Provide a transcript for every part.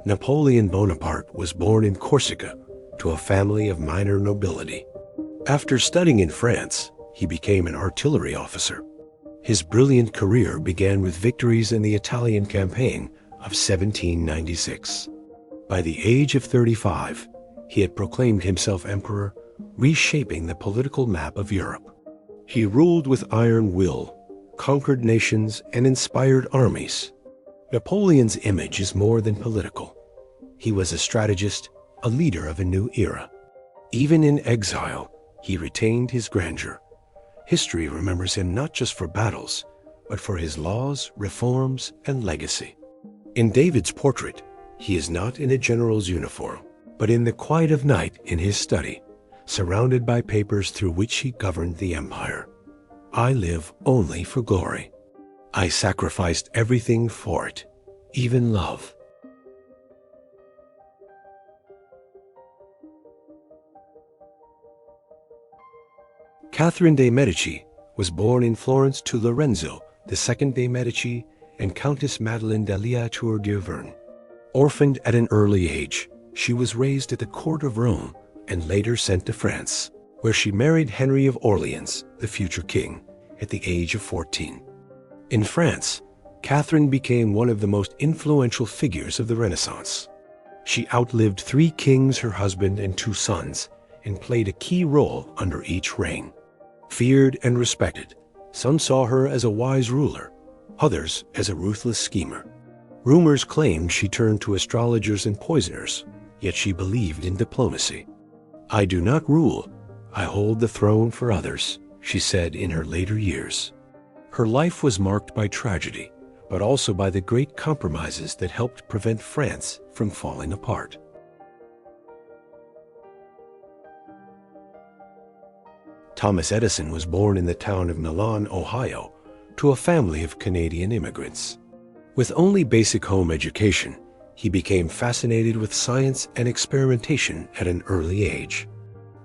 Napoleon Bonaparte was born in Corsica to a family of minor nobility. After studying in France, he became an artillery officer. His brilliant career began with victories in the Italian campaign of 1796. By the age of 35, he had proclaimed himself emperor, reshaping the political map of Europe. He ruled with iron will, conquered nations, and inspired armies. Napoleon's image is more than political. He was a strategist, a leader of a new era. Even in exile, he retained his grandeur. History remembers him not just for battles, but for his laws, reforms, and legacy. In David's portrait, he is not in a general's uniform, but in the quiet of night in his study, surrounded by papers through which he governed the empire. I live only for glory. I sacrificed everything for it, even love. Catherine de' Medici was born in Florence to Lorenzo, the second de' Medici, and Countess Madeleine d'Elia d'Auvergne. Orphaned at an early age, she was raised at the court of Rome and later sent to France, where she married Henry of Orleans, the future king, at the age of 14. In France, Catherine became one of the most influential figures of the Renaissance. She outlived 3 kings, her husband, and 2 sons, and played a key role under each reign. Feared and respected, some saw her as a wise ruler, others as a ruthless schemer. Rumors claimed she turned to astrologers and poisoners, yet she believed in diplomacy. "I do not rule, I hold the throne for others," she said in her later years. Her life was marked by tragedy, but also by the great compromises that helped prevent France from falling apart. Thomas Edison was born in the town of Milan, Ohio, to a family of Canadian immigrants. With only basic home education, he became fascinated with science and experimentation at an early age.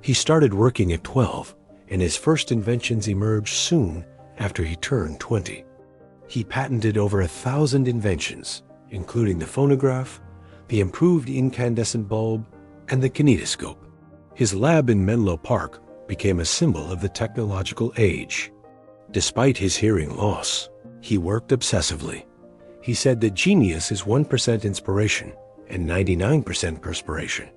He started working at 12, and his first inventions emerged soon after he turned 20. He patented over 1,000 inventions, including the phonograph, the improved incandescent bulb, and the kinetoscope. His lab in Menlo Park became a symbol of the technological age. Despite his hearing loss, he worked obsessively. He said that genius is 1% inspiration and 99% perspiration.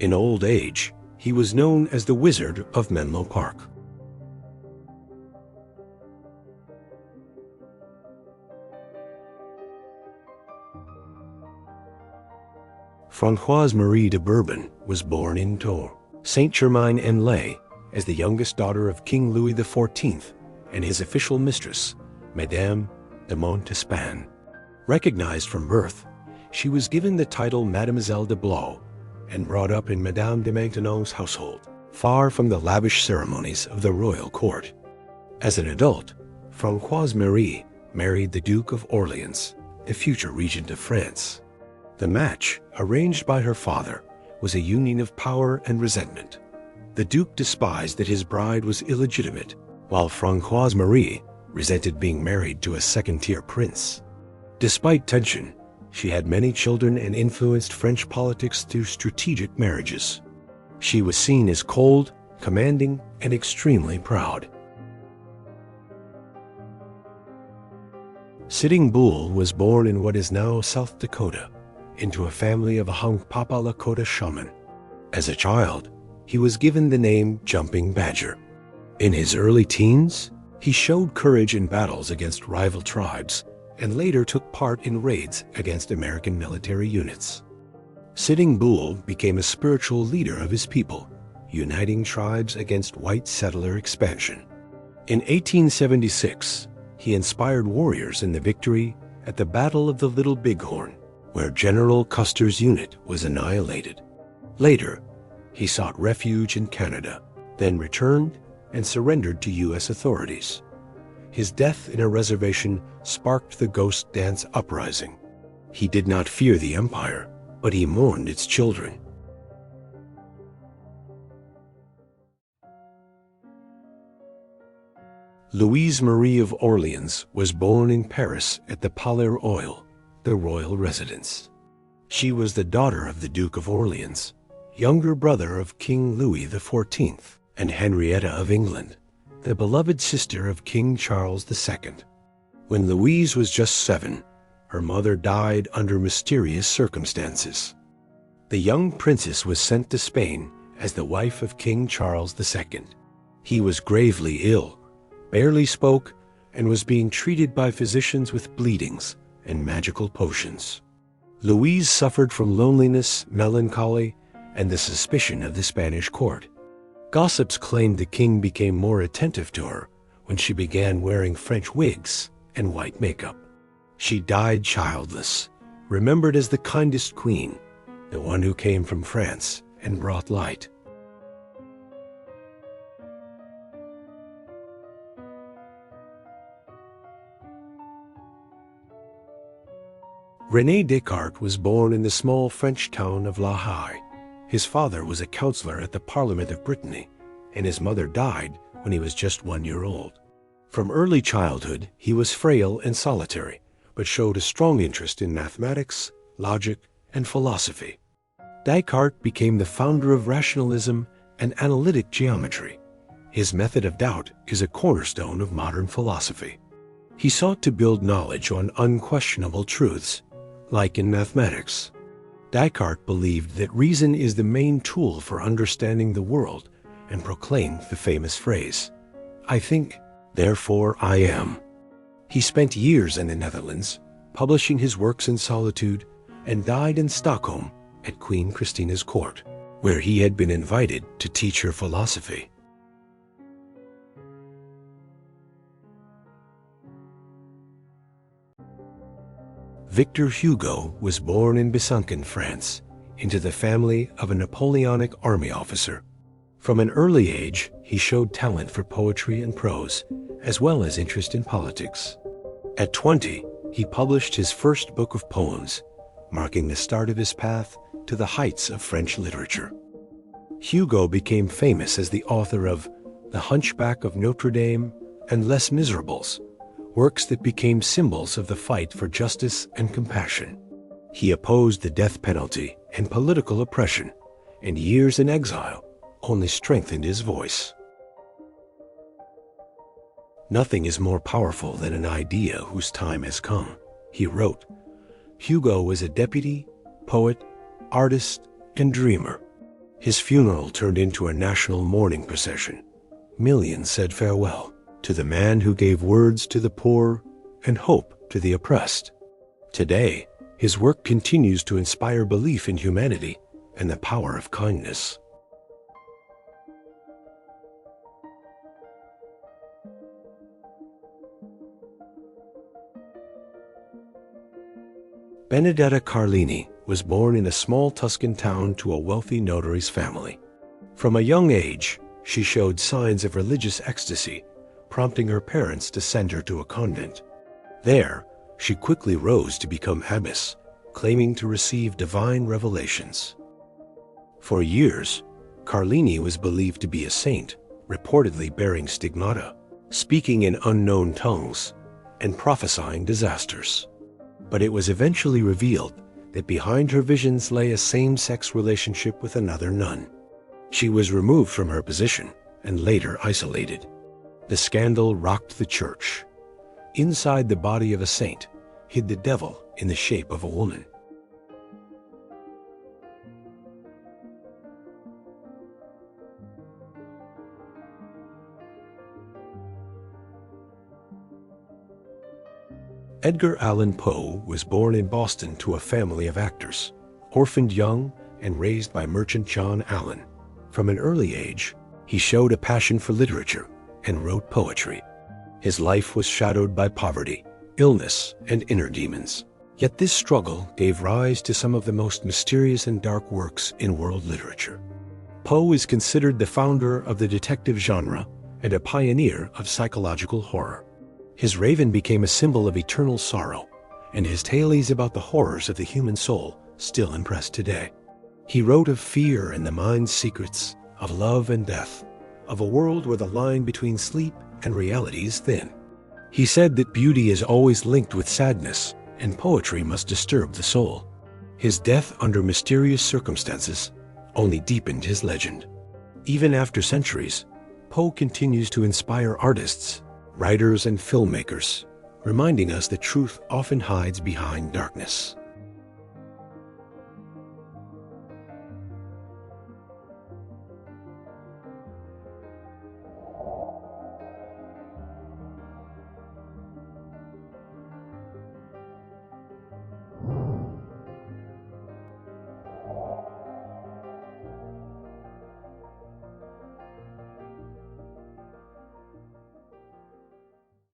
In old age, he was known as the Wizard of Menlo Park. Francois Marie de Burban was born in Tours, Saint-Germain-en-Laye, as the youngest daughter of King Louis XIV and his official mistress, Madame de Montespan. Recognized from birth, she was given the title Mademoiselle de Blois and brought up in Madame de Maintenon's household, far from the lavish ceremonies of the royal court. As an adult, Francoise Marie married the Duke of Orleans, the future regent of France. The match, arranged by her father, was a union of power and resentment. The Duke despised that his bride was illegitimate, while Francoise Marie resented being married to a second-tier prince. Despite tension, she had many children and influenced French politics through strategic marriages. She was seen as cold, commanding, and extremely proud. Sitting Bull was born in what is now South Dakota, into a family of a Hunkpapa Lakota shaman. As a child, he was given the name Jumping Badger. In his early teens, he showed courage in battles against rival tribes and later took part in raids against American military units. Sitting Bull became a spiritual leader of his people, uniting tribes against white settler expansion. In 1876, he inspired warriors in the victory at the Battle of the Little Bighorn, where General Custer's unit was annihilated. Later, he sought refuge in Canada, then returned and surrendered to U.S. authorities. His death in a reservation sparked the Ghost Dance uprising. He did not fear the empire, but he mourned its children. Louise Marie of Orleans was born in Paris at the Palais Royal, the royal residence. She was the daughter of the Duke of Orleans, younger brother of King Louis XIV, and Henrietta of England, the beloved sister of King Charles II. When Louise was just 7, her mother died under mysterious circumstances. The young princess was sent to Spain as the wife of King Charles II. He was gravely ill, barely spoke, and was being treated by physicians with bleedings and magical potions. Louise suffered from loneliness, melancholy, and the suspicion of the Spanish court. Gossips claimed the king became more attentive to her when she began wearing French wigs and white makeup. She died childless, remembered as the kindest queen, the one who came from France and brought light. René Descartes was born in the small French town of La Haye. His father was a counselor at the Parliament of Brittany, and his mother died when he was just 1 year old. From early childhood, he was frail and solitary, but showed a strong interest in mathematics, logic, and philosophy. Descartes became the founder of rationalism and analytic geometry. His method of doubt is a cornerstone of modern philosophy. He sought to build knowledge on unquestionable truths, like in mathematics. Descartes believed that reason is the main tool for understanding the world and proclaimed the famous phrase, "I think, therefore I am." He spent years in the Netherlands, publishing his works in solitude, and died in Stockholm at Queen Christina's court, where he had been invited to teach her philosophy. Victor Hugo was born in Besançon, France, into the family of a Napoleonic army officer. From an early age, he showed talent for poetry and prose, as well as interest in politics. At 20, he published his first book of poems, marking the start of his path to the heights of French literature. Hugo became famous as the author of The Hunchback of Notre Dame and Les Miserables, works that became symbols of the fight for justice and compassion. He opposed the death penalty and political oppression, and years in exile only strengthened his voice. "Nothing is more powerful than an idea whose time has come," he wrote. Hugo was a deputy, poet, artist, and dreamer. His funeral turned into a national mourning procession. Millions said farewell to the man who gave words to the poor and hope to the oppressed. Today, his work continues to inspire belief in humanity and the power of kindness. Benardetta Carlini was born in a small Tuscan town to a wealthy notary's family. From a young age, she showed signs of religious ecstasy, prompting her parents to send her to a convent. There, she quickly rose to become abbess, claiming to receive divine revelations. For years, Carlini was believed to be a saint, reportedly bearing stigmata, speaking in unknown tongues, and prophesying disasters. But it was eventually revealed that behind her visions lay a same-sex relationship with another nun. She was removed from her position and later isolated. The scandal rocked the church. Inside the body of a saint hid the devil in the shape of a woman. Edgar Allan Poe was born in Boston to a family of actors, orphaned young and raised by merchant John Allan. From an early age, he showed a passion for literature and wrote poetry. His life was shadowed by poverty, illness, and inner demons. Yet this struggle gave rise to some of the most mysterious and dark works in world literature. Poe is considered the founder of the detective genre and a pioneer of psychological horror. His Raven became a symbol of eternal sorrow, and his tales about the horrors of the human soul still impress today. He wrote of fear and the mind's secrets, of love and death, of a world where the line between sleep and reality is thin. He said that beauty is always linked with sadness, and poetry must disturb the soul. His death under mysterious circumstances only deepened his legend. Even after centuries, Poe continues to inspire artists, writers, and filmmakers, reminding us that truth often hides behind darkness.